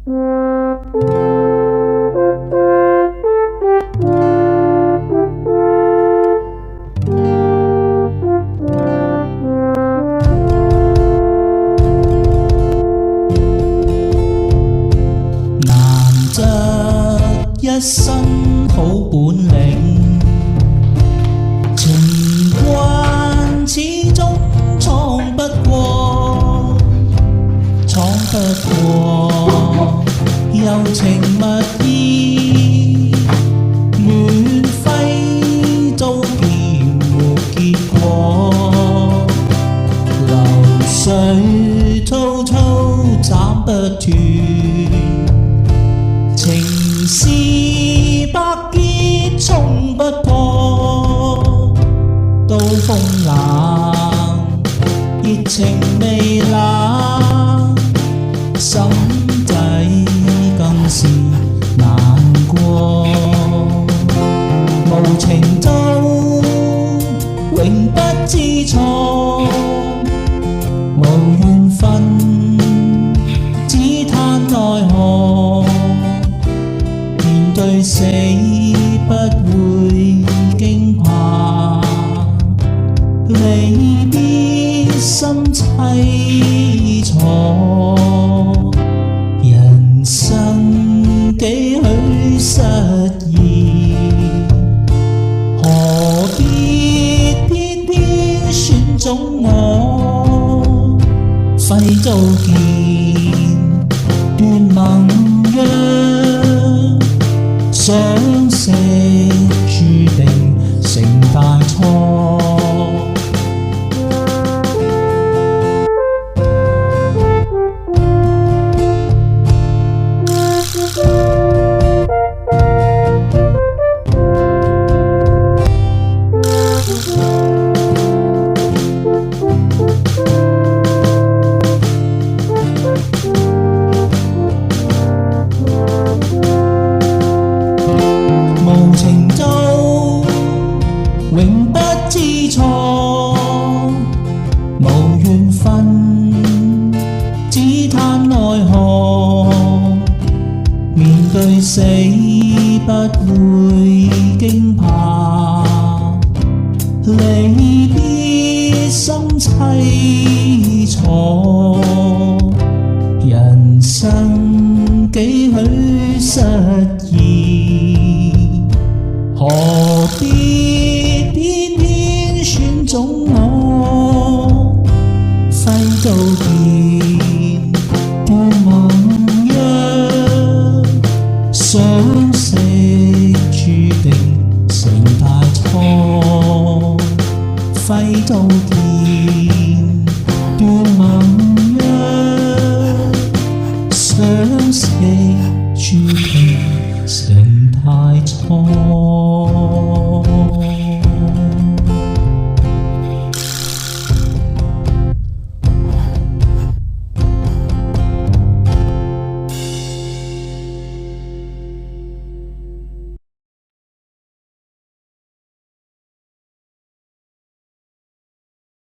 一身好本領，情關始終闖不過，柔情蜜意，亂揮刀劍沒結果，流水滔滔斬不斷。情是百結衝不破，刀鋒冷，熱情未冷，心底更是難過。無情都永不知錯，無緣分只嘆奈何。對死不會驚怕，離別心凄楚。人生幾許失意，何必偏偏選中我？揮刀劍斷盟約，相識注定成大錯。永不知錯，無緣分只嘆奈何。面對死不會驚怕，離別心凄楚。人生幾許失